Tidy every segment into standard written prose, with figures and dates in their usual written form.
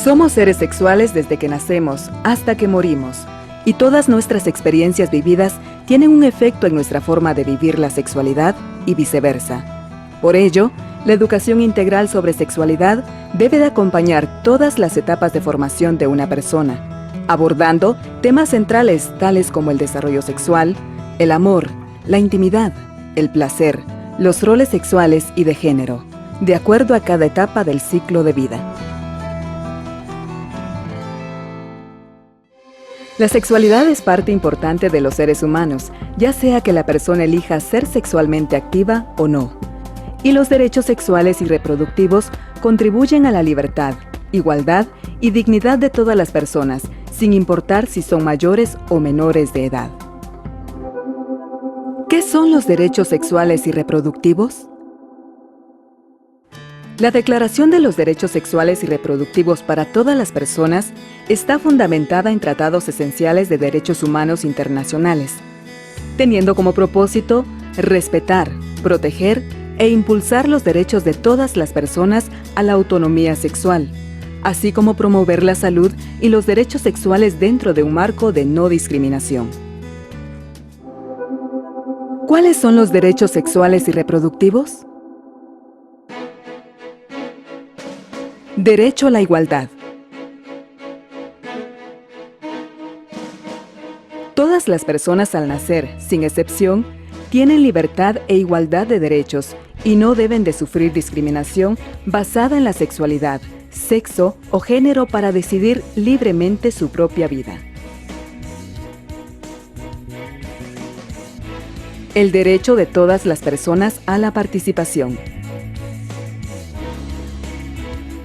Somos seres sexuales desde que nacemos hasta que morimos, y todas nuestras experiencias vividas tienen un efecto en nuestra forma de vivir la sexualidad y viceversa. Por ello, la educación integral sobre sexualidad debe de acompañar todas las etapas de formación de una persona, abordando temas centrales tales como el desarrollo sexual, el amor, la intimidad, el placer, los roles sexuales y de género, de acuerdo a cada etapa del ciclo de vida. La sexualidad es parte importante de los seres humanos, ya sea que la persona elija ser sexualmente activa o no. Y los derechos sexuales y reproductivos contribuyen a la libertad, igualdad y dignidad de todas las personas, sin importar si son mayores o menores de edad. ¿Qué son los derechos sexuales y reproductivos? La Declaración de los Derechos Sexuales y Reproductivos para todas las personas está fundamentada en tratados esenciales de derechos humanos internacionales, teniendo como propósito respetar, proteger e impulsar los derechos de todas las personas a la autonomía sexual, así como promover la salud y los derechos sexuales dentro de un marco de no discriminación. ¿Cuáles son los derechos sexuales y reproductivos? Derecho a la igualdad. Todas las personas al nacer, sin excepción, tienen libertad e igualdad de derechos y no deben de sufrir discriminación basada en la sexualidad, sexo o género para decidir libremente su propia vida. El derecho de todas las personas a la participación.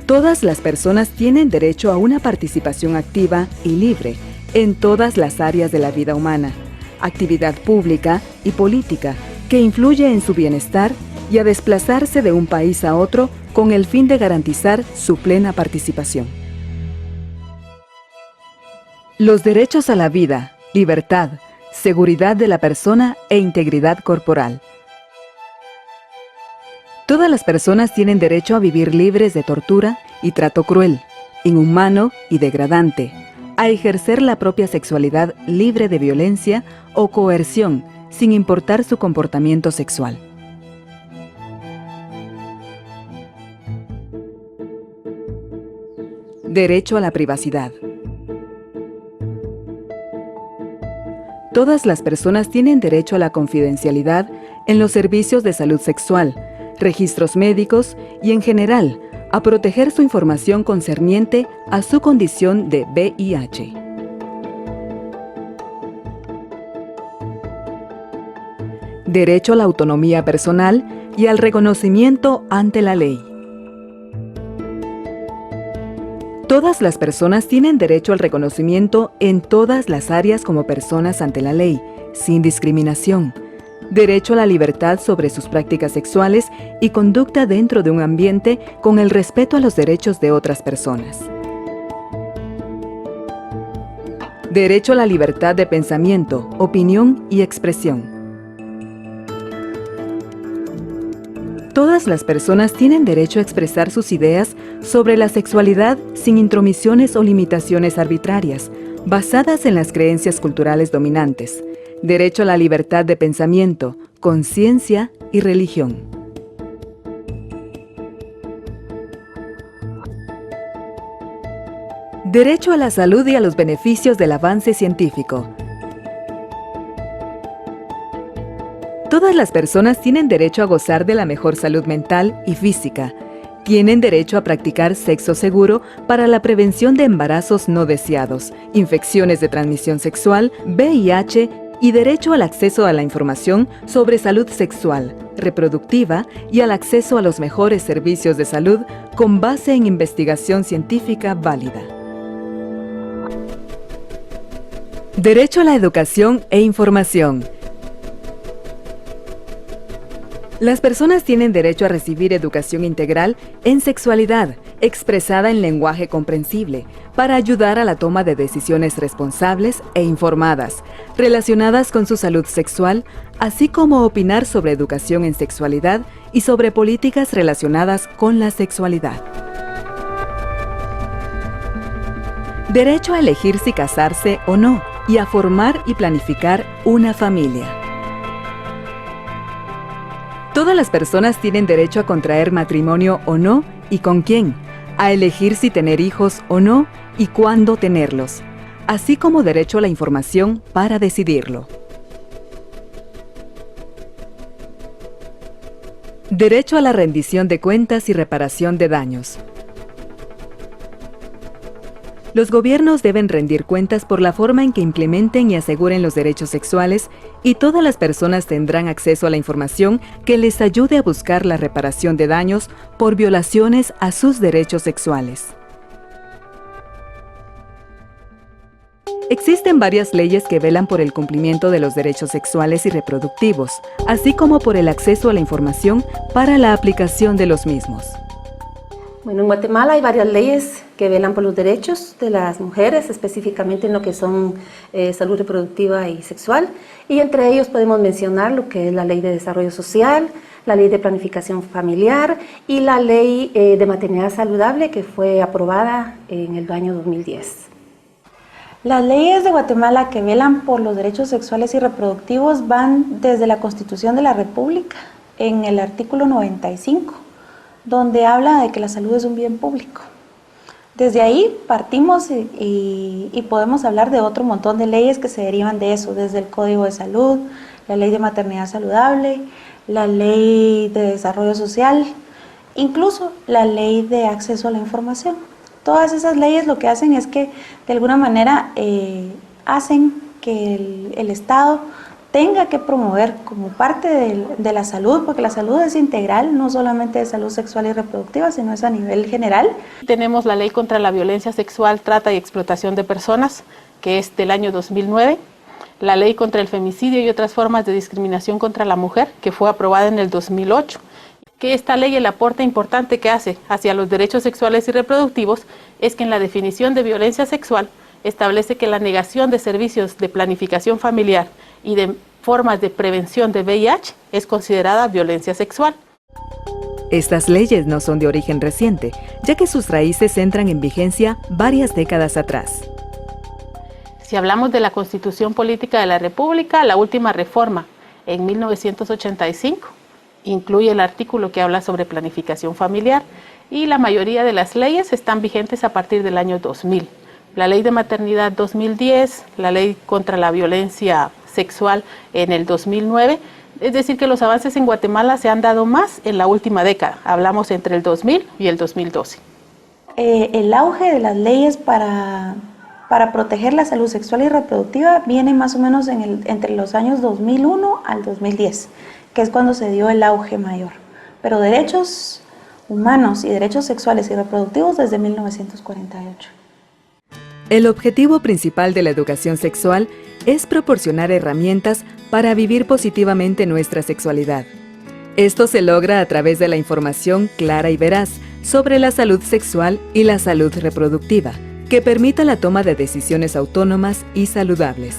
Todas las personas tienen derecho a una participación activa y libre en todas las áreas de la vida humana, actividad pública y política que influye en su bienestar y a desplazarse de un país a otro con el fin de garantizar su plena participación. Los derechos a la vida, libertad, seguridad de la persona e integridad corporal. Todas las personas tienen derecho a vivir libres de tortura y trato cruel, inhumano y degradante, a ejercer la propia sexualidad libre de violencia o coerción, sin importar su comportamiento sexual. Derecho a la privacidad. Todas las personas tienen derecho a la confidencialidad en los servicios de salud sexual, registros médicos y, en general, a proteger su información concerniente a su condición de VIH. Derecho a la autonomía personal y al reconocimiento ante la ley. Todas las personas tienen derecho al reconocimiento en todas las áreas como personas ante la ley, sin discriminación. Derecho a la libertad sobre sus prácticas sexuales y conducta dentro de un ambiente con el respeto a los derechos de otras personas. Derecho a la libertad de pensamiento, opinión y expresión. Todas las personas tienen derecho a expresar sus ideas sobre la sexualidad sin intromisiones o limitaciones arbitrarias, basadas en las creencias culturales dominantes. Derecho a la libertad de pensamiento, conciencia y religión. Derecho a la salud y a los beneficios del avance científico. Todas las personas tienen derecho a gozar de la mejor salud mental y física. Tienen derecho a practicar sexo seguro para la prevención de embarazos no deseados, infecciones de transmisión sexual, VIH y derecho al acceso a la información sobre salud sexual, reproductiva y al acceso a los mejores servicios de salud con base en investigación científica válida. Derecho a la educación e información. Las personas tienen derecho a recibir educación integral en sexualidad, expresada en lenguaje comprensible, para ayudar a la toma de decisiones responsables e informadas, relacionadas con su salud sexual, así como opinar sobre educación en sexualidad y sobre políticas relacionadas con la sexualidad. Derecho a elegir si casarse o no y a formar y planificar una familia. Todas las personas tienen derecho a contraer matrimonio o no y con quién, a elegir si tener hijos o no y cuándo tenerlos, así como derecho a la información para decidirlo. Derecho a la rendición de cuentas y reparación de daños. Los gobiernos deben rendir cuentas por la forma en que implementen y aseguren los derechos sexuales, y todas las personas tendrán acceso a la información que les ayude a buscar la reparación de daños por violaciones a sus derechos sexuales. Existen varias leyes que velan por el cumplimiento de los derechos sexuales y reproductivos, así como por el acceso a la información para la aplicación de los mismos. Bueno, en Guatemala hay varias leyes que velan por los derechos de las mujeres, específicamente en lo que son salud reproductiva y sexual, y entre ellos podemos mencionar lo que es la Ley de Desarrollo Social, la Ley de Planificación Familiar y la Ley de Maternidad Saludable, que fue aprobada en el año 2010. Las leyes de Guatemala que velan por los derechos sexuales y reproductivos van desde la Constitución de la República, en el artículo 95, donde habla de que la salud es un bien público. Desde ahí partimos y podemos hablar de otro montón de leyes que se derivan de eso, desde el Código de Salud, la Ley de Maternidad Saludable, la Ley de Desarrollo Social, incluso la Ley de Acceso a la Información. Todas esas leyes lo que hacen es que de alguna manera hacen que el Estado tenga que promover como parte de la salud, porque la salud es integral, no solamente de salud sexual y reproductiva, sino es a nivel general. Tenemos la Ley contra la Violencia Sexual, Trata y Explotación de Personas, que es del año 2009, la Ley contra el Femicidio y otras formas de discriminación contra la mujer, que fue aprobada en el 2008. Que esta ley, el aporte importante que hace hacia los derechos sexuales y reproductivos es que en la definición de violencia sexual establece que la negación de servicios de planificación familiar y de formas de prevención de VIH es considerada violencia sexual. Estas leyes no son de origen reciente, ya que sus raíces entran en vigencia varias décadas atrás. Si hablamos de la Constitución Política de la República, la última reforma en 1985 incluye el artículo que habla sobre planificación familiar, y la mayoría de las leyes están vigentes a partir del año 2000. La Ley de Maternidad 2010, la Ley contra la Violencia Sexual en el 2009, es decir que los avances en Guatemala se han dado más en la última década, hablamos entre el 2000 y el 2012. El auge de las leyes para proteger la salud sexual y reproductiva viene más o menos entre los años 2001 al 2010, que es cuando se dio el auge mayor. Pero derechos humanos y derechos sexuales y reproductivos desde 1948. El objetivo principal de la educación sexual es proporcionar herramientas para vivir positivamente nuestra sexualidad. Esto se logra a través de la información clara y veraz sobre la salud sexual y la salud reproductiva, que permita la toma de decisiones autónomas y saludables.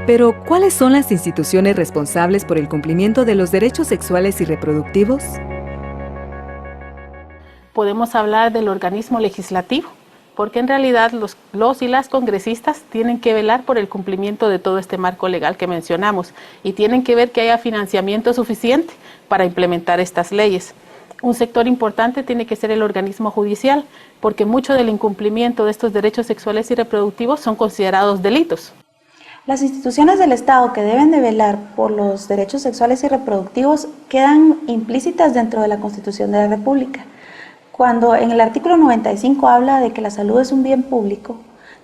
Pero, ¿cuáles son las instituciones responsables por el cumplimiento de los derechos sexuales y reproductivos? Podemos hablar del organismo legislativo, porque en realidad los y las congresistas tienen que velar por el cumplimiento de todo este marco legal que mencionamos y tienen que ver que haya financiamiento suficiente para implementar estas leyes. Un sector importante tiene que ser el organismo judicial, porque mucho del incumplimiento de estos derechos sexuales y reproductivos son considerados delitos. Las instituciones del Estado que deben de velar por los derechos sexuales y reproductivos quedan implícitas dentro de la Constitución de la República. Cuando en el artículo 95 habla de que la salud es un bien público,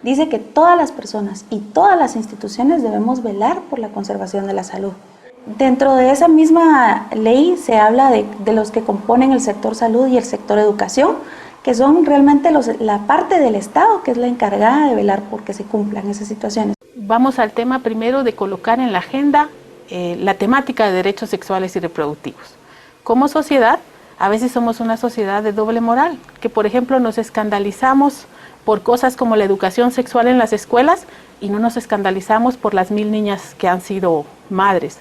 dice que todas las personas y todas las instituciones debemos velar por la conservación de la salud. Dentro de esa misma ley se habla de los que componen el sector salud y el sector educación, que son realmente la parte del Estado que es la encargada de velar por que se cumplan esas situaciones. Vamos al tema primero de colocar en la agenda la temática de derechos sexuales y reproductivos. Como sociedad, a veces somos una sociedad de doble moral, que por ejemplo nos escandalizamos por cosas como la educación sexual en las escuelas y no nos escandalizamos por las 1000 niñas que han sido madres.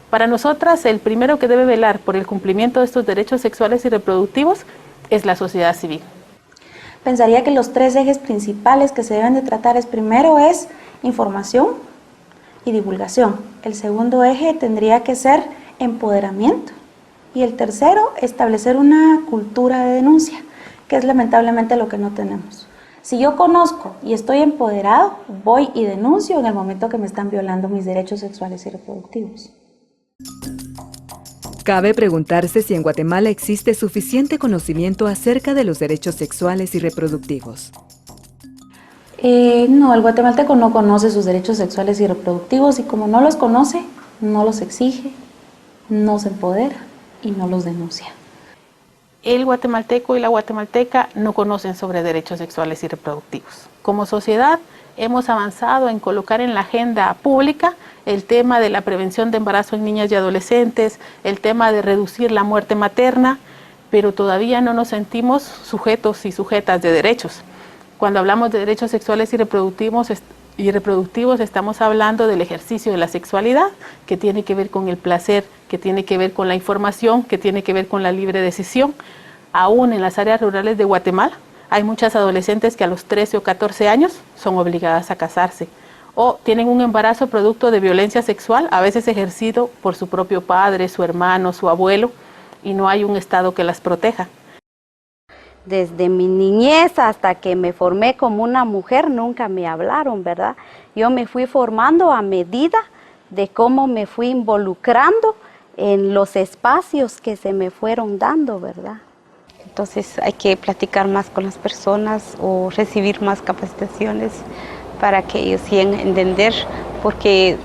Para nosotras, el primero que debe velar por el cumplimiento de estos derechos sexuales y reproductivos es la sociedad civil. pensaría que los 3 ejes principales que se deben de tratar primero es información y divulgación. El segundo eje tendría que ser empoderamiento. Y el tercero, establecer una cultura de denuncia, que es lamentablemente lo que no tenemos. Si yo conozco y estoy empoderado, voy y denuncio en el momento que me están violando mis derechos sexuales y reproductivos. Cabe preguntarse si en Guatemala existe suficiente conocimiento acerca de los derechos sexuales y reproductivos. No, el guatemalteco no conoce sus derechos sexuales y reproductivos y como no los conoce, no los exige, no se empodera y no los denuncia. El guatemalteco y la guatemalteca no conocen sobre derechos sexuales y reproductivos. Como sociedad hemos avanzado en colocar en la agenda pública el tema de la prevención de embarazo en niñas y adolescentes, el tema de reducir la muerte materna, pero todavía no nos sentimos sujetos y sujetas de derechos. Cuando hablamos de derechos sexuales y reproductivos estamos hablando del ejercicio de la sexualidad, que tiene que ver con el placer, que tiene que ver con la información, que tiene que ver con la libre decisión. Aún en las áreas rurales de Guatemala hay muchas adolescentes que a los 13 o 14 años son obligadas a casarse o tienen un embarazo producto de violencia sexual, a veces ejercido por su propio padre, su hermano, su abuelo, y no hay un Estado que las proteja. Desde mi niñez hasta que me formé como una mujer, nunca me hablaron, ¿verdad? Yo me fui formando a medida de cómo me fui involucrando en los espacios que se me fueron dando, ¿verdad? Entonces hay que platicar más con las personas o recibir más capacitaciones para que ellos sigan a entender, porque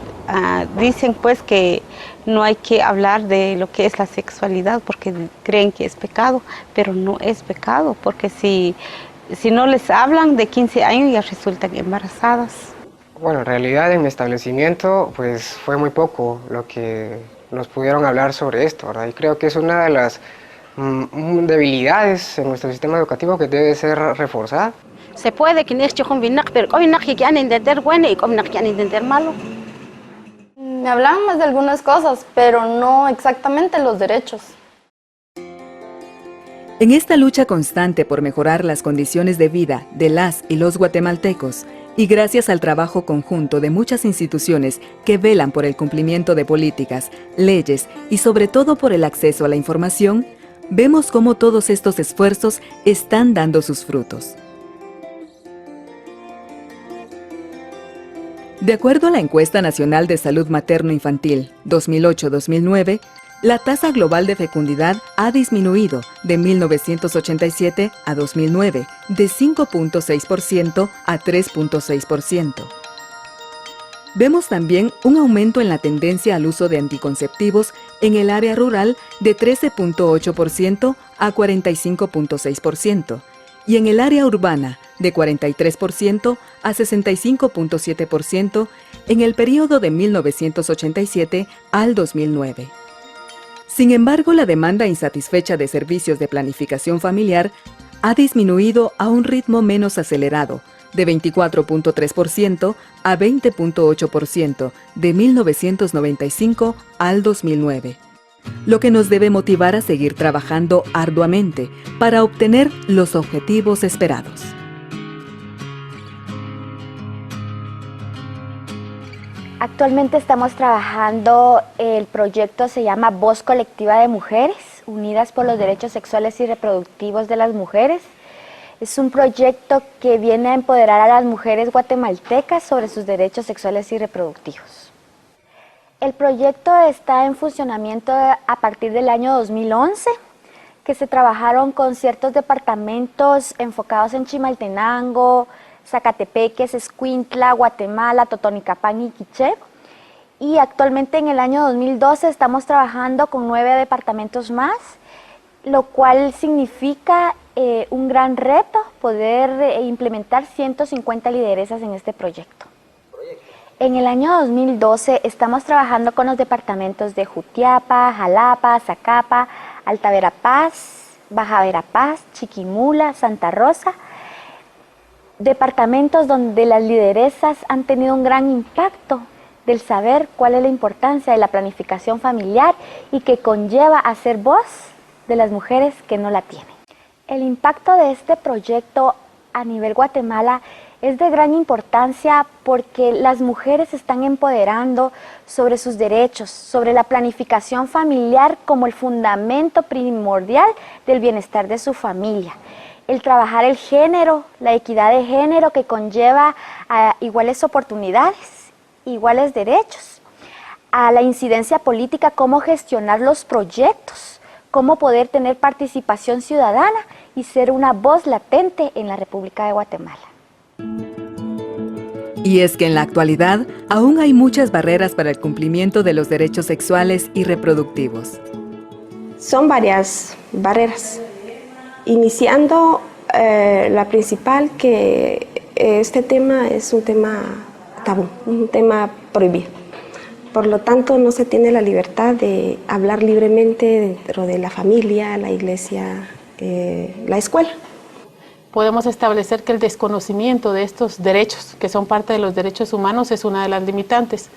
dicen pues que no hay que hablar de lo que es la sexualidad porque creen que es pecado, pero no es pecado, porque si no les hablan de 15 años ya resultan embarazadas. Bueno, en realidad en mi establecimiento pues fue muy poco lo que nos pudieron hablar sobre esto, ¿verdad? Y creo que es una de las debilidades en nuestro sistema educativo que debe ser reforzada. Se puede que pero hoy no quieren entender bueno y hoy no quieren entender malo. Me hablaban más de algunas cosas, pero no exactamente los derechos. En esta lucha constante por mejorar las condiciones de vida de las y los guatemaltecos, y gracias al trabajo conjunto de muchas instituciones que velan por el cumplimiento de políticas, leyes y sobre todo por el acceso a la información, vemos cómo todos estos esfuerzos están dando sus frutos. De acuerdo a la Encuesta Nacional de Salud Materno-Infantil 2008-2009, la tasa global de fecundidad ha disminuido de 1987 a 2009 de 5.6% a 3.6%. Vemos también un aumento en la tendencia al uso de anticonceptivos en el área rural de 13.8% a 45.6% y en el área urbana de 43% a 65.7% en el periodo de 1987 al 2009. Sin embargo, la demanda insatisfecha de servicios de planificación familiar ha disminuido a un ritmo menos acelerado, de 24.3% a 20.8% de 1995 al 2009, lo que nos debe motivar a seguir trabajando arduamente para obtener los objetivos esperados. Actualmente estamos trabajando, el proyecto se llama Voz Colectiva de Mujeres, Unidas por los Derechos Sexuales y Reproductivos de las Mujeres. Es un proyecto que viene a empoderar a las mujeres guatemaltecas sobre sus derechos sexuales y reproductivos. El proyecto está en funcionamiento a partir del año 2011, que se trabajaron con ciertos departamentos enfocados en Chimaltenango, Zacatepeques, Escuintla, Guatemala, Totonicapán y Quiché. Y actualmente en el año 2012 estamos trabajando con 9 departamentos más, lo cual significa un gran reto poder implementar 150 lideresas en este proyecto. En el año 2012 estamos trabajando con los departamentos de Jutiapa, Jalapa, Zacapa, Alta Verapaz, Baja Verapaz, Chiquimula, Santa Rosa, departamentos donde las lideresas han tenido un gran impacto del saber cuál es la importancia de la planificación familiar y que conlleva a ser voz de las mujeres que no la tienen. El impacto de este proyecto a nivel Guatemala es de gran importancia porque las mujeres se están empoderando sobre sus derechos, sobre la planificación familiar como el fundamento primordial del bienestar de su familia. El trabajar el género, la equidad de género que conlleva a iguales oportunidades, iguales derechos, a la incidencia política, cómo gestionar los proyectos, cómo poder tener participación ciudadana y ser una voz latente en la República de Guatemala. Y es que en la actualidad aún hay muchas barreras para el cumplimiento de los derechos sexuales y reproductivos. Son varias barreras, iniciando la principal, que este tema es un tema tabú, un tema prohibido. Por lo tanto, no se tiene la libertad de hablar libremente dentro de la familia, la iglesia, la escuela. Podemos establecer que el desconocimiento de estos derechos, que son parte de los derechos humanos, es una de las limitantes.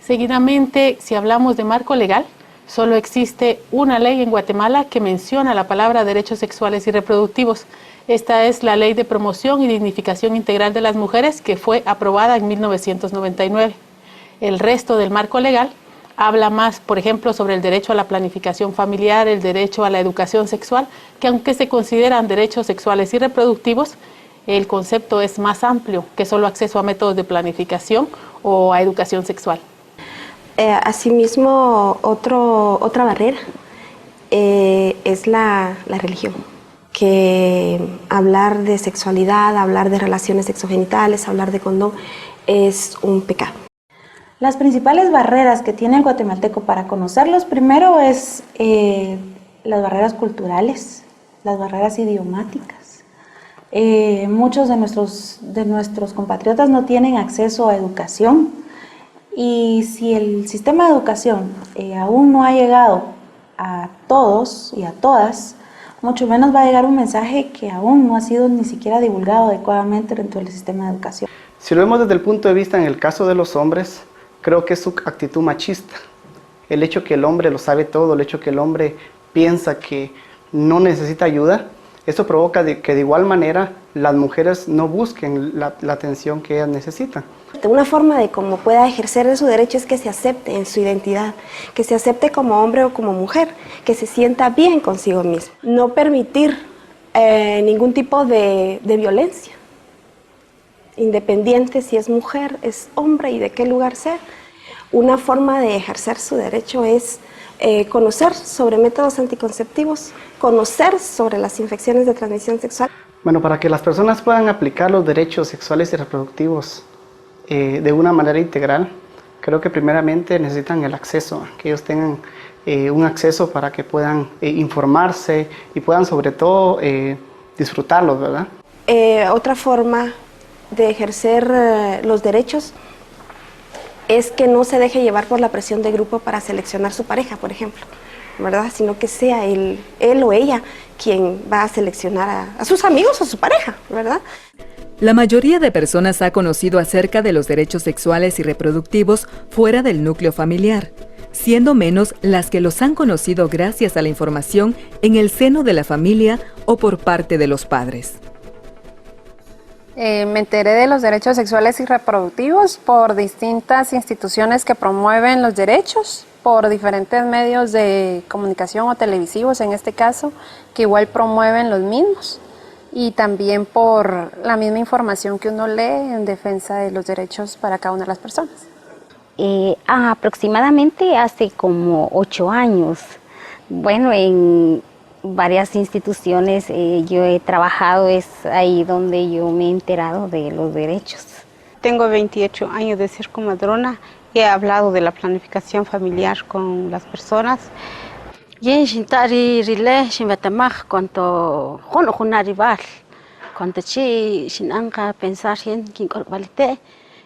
Seguidamente, si hablamos de marco legal, solo existe una ley en Guatemala que menciona la palabra derechos sexuales y reproductivos. Esta es la Ley de Promoción y Dignificación Integral de las Mujeres, que fue aprobada en 1999. El resto del marco legal habla más, por ejemplo, sobre el derecho a la planificación familiar, el derecho a la educación sexual, que aunque se consideran derechos sexuales y reproductivos, el concepto es más amplio que solo acceso a métodos de planificación o a educación sexual. Asimismo, otra barrera es la religión, que hablar de sexualidad, hablar de relaciones sexogenitales, hablar de condón es un pecado. Las principales barreras que tiene el guatemalteco para conocerlos, primero es las barreras culturales, las barreras idiomáticas. Muchos de nuestros compatriotas no tienen acceso a educación, y si el sistema de educación aún no ha llegado a todos y a todas, mucho menos va a llegar un mensaje que aún no ha sido ni siquiera divulgado adecuadamente dentro del sistema de educación. Si lo vemos desde el punto de vista en el caso de los hombres, creo que es su actitud machista. El hecho que el hombre lo sabe todo, el hecho que el hombre piensa que no necesita ayuda, eso provoca que de igual manera las mujeres no busquen la atención que ellas necesitan. Una forma de cómo pueda ejercer su derecho es que se acepte en su identidad, que se acepte como hombre o como mujer, que se sienta bien consigo mismo. No permitir ningún tipo de violencia, independiente si es mujer, es hombre y de qué lugar sea. Una forma de ejercer su derecho es conocer sobre métodos anticonceptivos, conocer sobre las infecciones de transmisión sexual. Bueno, para que las personas puedan aplicar los derechos sexuales y reproductivos de una manera integral, creo que primeramente necesitan el acceso, que ellos tengan un acceso para que puedan informarse y puedan sobre todo disfrutarlos, ¿verdad? Otra forma de ejercer los derechos es que no se deje llevar por la presión de grupo para seleccionar su pareja, por ejemplo, ¿verdad? Sino que sea él o ella quien va a seleccionar a sus amigos o a su pareja, ¿verdad? La mayoría de personas ha conocido acerca de los derechos sexuales y reproductivos fuera del núcleo familiar, siendo menos las que los han conocido gracias a la información en el seno de la familia o por parte de los padres. Me enteré de los derechos sexuales y reproductivos por distintas instituciones que promueven los derechos, por diferentes medios de comunicación o televisivos en este caso, que igual promueven los mismos, y también por la misma información que uno lee en defensa de los derechos para cada una de las personas. Aproximadamente hace como 8 años, bueno, en varias instituciones yo he trabajado, es ahí donde yo me he enterado de los derechos. Tengo 28 años de ser comadrona y he hablado de la planificación familiar con las personas. Yen shintari rile shimbatamaj cuanto jono junarival, cuanto chi shinanka pensar yen kin korbalite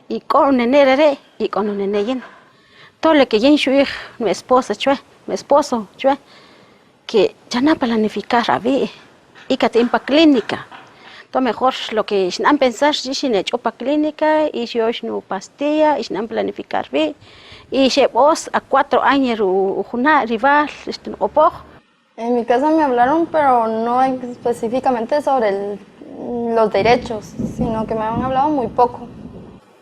y con nenere y con neneyen. Todo lo que yen shuij mi esposo chue que ya no planificar a vi y que te clínica. Todo mejor lo que shinam pensar shin hecho pa clínica y yo no pastilla y shinam planificar vi. Y llevos a 4 años una rival, En mi casa me hablaron, pero no específicamente sobre los derechos, sino que me han hablado muy poco.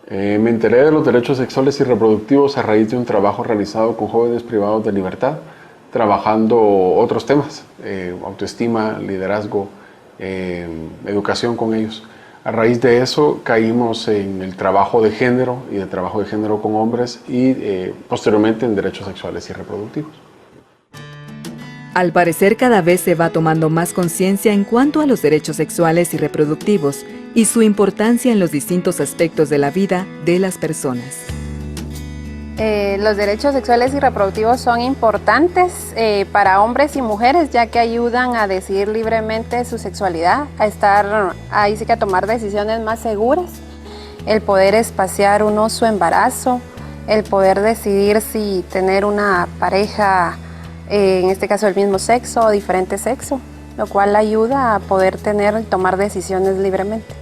Me enteré de los derechos sexuales y reproductivos a raíz de un trabajo realizado con jóvenes privados de libertad, trabajando otros temas, autoestima, liderazgo, educación con ellos. A raíz de eso caímos en el trabajo de género y de trabajo de género con hombres y posteriormente en derechos sexuales y reproductivos. Al parecer cada vez se va tomando más conciencia en cuanto a los derechos sexuales y reproductivos y su importancia en los distintos aspectos de la vida de las personas. Los derechos sexuales y reproductivos son importantes para hombres y mujeres, ya que ayudan a decidir libremente su sexualidad, a estar ahí sí que a tomar decisiones más seguras, el poder espaciar uno su embarazo, el poder decidir si tener una pareja, en este caso del mismo sexo o diferente sexo, lo cual ayuda a poder tener y tomar decisiones libremente.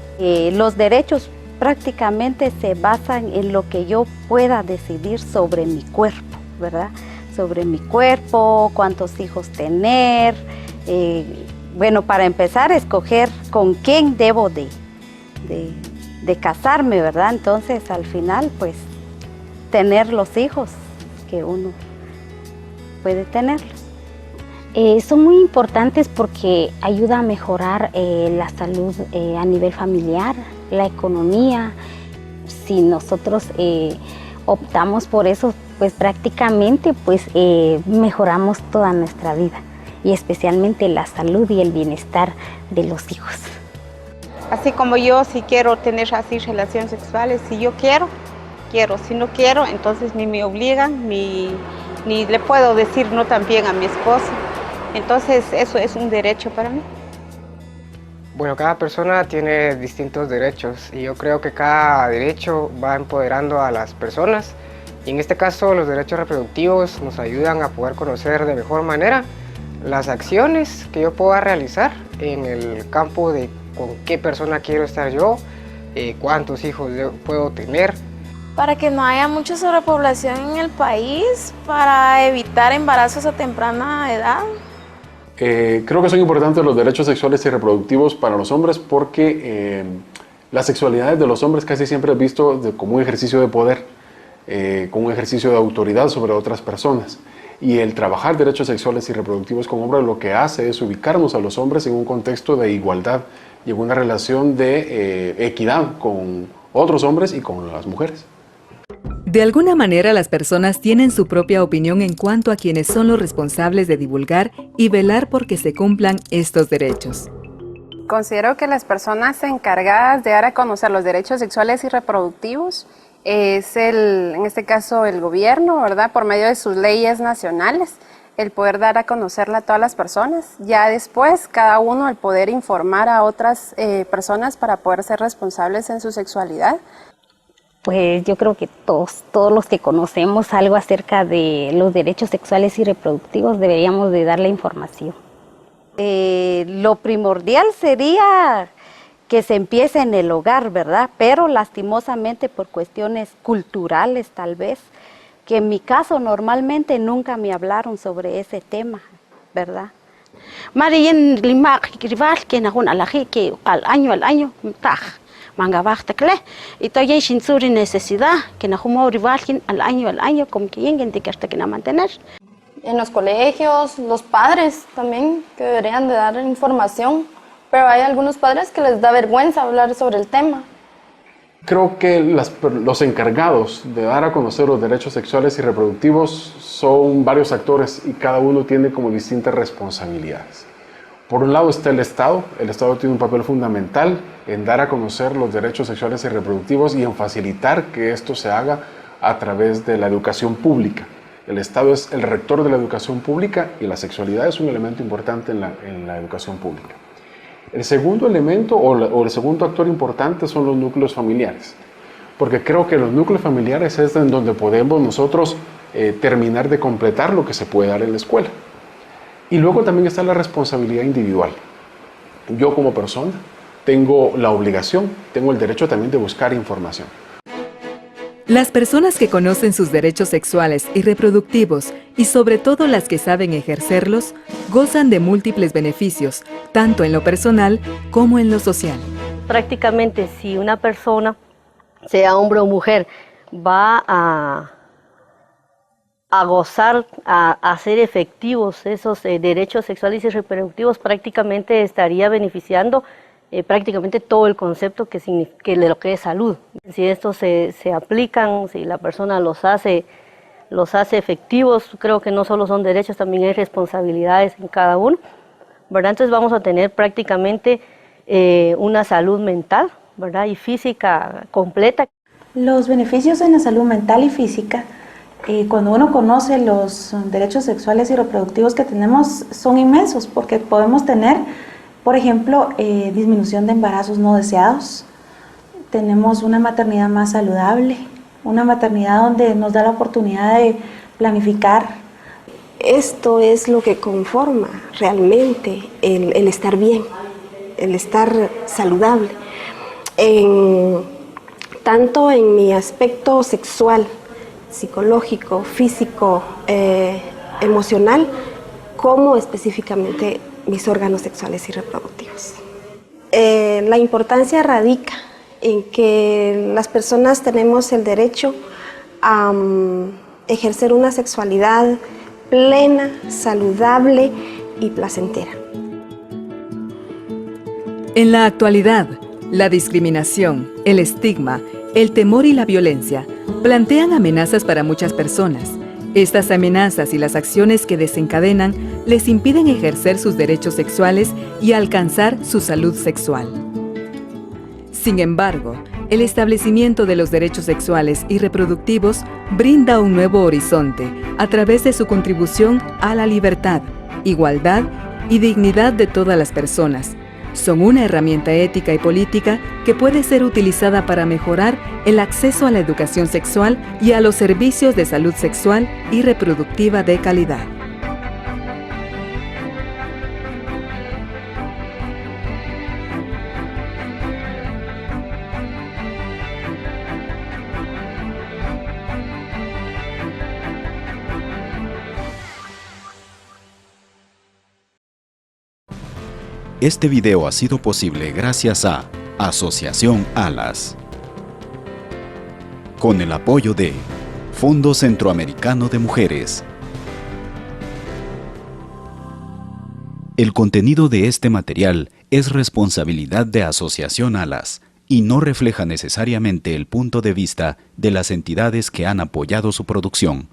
Los derechos prácticamente se basan en lo que yo pueda decidir sobre mi cuerpo, ¿verdad? Sobre mi cuerpo, cuántos hijos tener, bueno, para empezar, escoger con quién debo de casarme, ¿verdad? Entonces, al final, pues, tener los hijos que uno puede tenerlos. Son muy importantes porque ayuda a mejorar la salud a nivel familiar, la economía. Si nosotros optamos por eso, pues prácticamente pues, mejoramos toda nuestra vida y especialmente la salud y el bienestar de los hijos. Así como yo, si quiero tener así relaciones sexuales, si yo quiero, si no quiero, entonces ni me obligan, ni le puedo decir no también a mi esposo. Entonces eso es un derecho para mí. Bueno, cada persona tiene distintos derechos y yo creo que cada derecho va empoderando a las personas. Y en este caso los derechos reproductivos nos ayudan a poder conocer de mejor manera las acciones que yo pueda realizar en el campo de con qué persona quiero estar yo, cuántos hijos yo puedo tener. Para que no haya mucha sobrepoblación en el país, para evitar embarazos a temprana edad. Creo que son importantes los derechos sexuales y reproductivos para los hombres porque las sexualidades de los hombres casi siempre es visto como un ejercicio de poder, como un ejercicio de autoridad sobre otras personas. Y el trabajar derechos sexuales y reproductivos con hombres lo que hace es ubicarnos a los hombres en un contexto de igualdad y en una relación de equidad con otros hombres y con las mujeres. De alguna manera las personas tienen su propia opinión en cuanto a quienes son los responsables de divulgar y velar por que se cumplan estos derechos. Considero que las personas encargadas de dar a conocer los derechos sexuales y reproductivos es en este caso el gobierno, ¿verdad? Por medio de sus leyes nacionales, el poder dar a conocerla a todas las personas. Ya después, cada uno el poder informar a otras personas para poder ser responsables en su sexualidad. Pues yo creo que todos los que conocemos algo acerca de los derechos sexuales y reproductivos deberíamos de dar la información. Lo primordial sería que se empiece en el hogar, ¿verdad? Pero lastimosamente por cuestiones culturales tal vez, que en mi caso normalmente nunca me hablaron sobre ese tema, ¿verdad? Marian Limak rival que nagun alaji que al año taj mangabachtakle y todavía sin su necesidad que najumo rival al año como que lleguen de que hasta que na mantener. En los colegios, los padres también que deberían de dar información, pero hay algunos padres que les da vergüenza hablar sobre el tema. Creo que los encargados de dar a conocer los derechos sexuales y reproductivos son varios actores y cada uno tiene como distintas responsabilidades. Por un lado está el Estado tiene un papel fundamental en dar a conocer los derechos sexuales y reproductivos y en facilitar que esto se haga a través de la educación pública. El Estado es el rector de la educación pública y la sexualidad es un elemento importante en la educación pública. El segundo elemento o el segundo actor importante son los núcleos familiares, porque creo que los núcleos familiares es en donde podemos nosotros terminar de completar lo que se puede dar en la escuela. Y luego también está la responsabilidad individual. Yo como persona tengo la obligación, tengo el derecho también de buscar información. Las personas que conocen sus derechos sexuales y reproductivos, y sobre todo las que saben ejercerlos, gozan de múltiples beneficios, tanto en lo personal como en lo social. Prácticamente, si una persona, sea hombre o mujer, va a gozar, a hacer efectivos esos derechos sexuales y reproductivos, prácticamente estaría beneficiando prácticamente todo el concepto de lo que es salud. Si estos se aplican, si la persona los hace efectivos, creo que no solo son derechos, también hay responsabilidades en cada uno, ¿verdad? Entonces vamos a tener prácticamente una salud mental, ¿verdad? Y física completa. Los beneficios en la salud mental y física, cuando uno conoce los derechos sexuales y reproductivos que tenemos, son inmensos, porque podemos tener, por ejemplo, disminución de embarazos no deseados. Tenemos una maternidad más saludable, una maternidad donde nos da la oportunidad de planificar. Esto es lo que conforma realmente el estar bien, el estar saludable, tanto en mi aspecto sexual, psicológico, físico, emocional, como específicamente mis órganos sexuales y reproductivos. La importancia radica en que las personas tenemos el derecho a ejercer una sexualidad plena, saludable y placentera. En la actualidad, la discriminación, el estigma, el temor y la violencia plantean amenazas para muchas personas. Estas amenazas y las acciones que desencadenan les impiden ejercer sus derechos sexuales y alcanzar su salud sexual. Sin embargo, el establecimiento de los derechos sexuales y reproductivos brinda un nuevo horizonte a través de su contribución a la libertad, igualdad y dignidad de todas las personas. Son una herramienta ética y política que puede ser utilizada para mejorar el acceso a la educación sexual y a los servicios de salud sexual y reproductiva de calidad. Este video ha sido posible gracias a Asociación ALAS, con el apoyo de Fondo Centroamericano de Mujeres. El contenido de este material es responsabilidad de Asociación ALAS y no refleja necesariamente el punto de vista de las entidades que han apoyado su producción.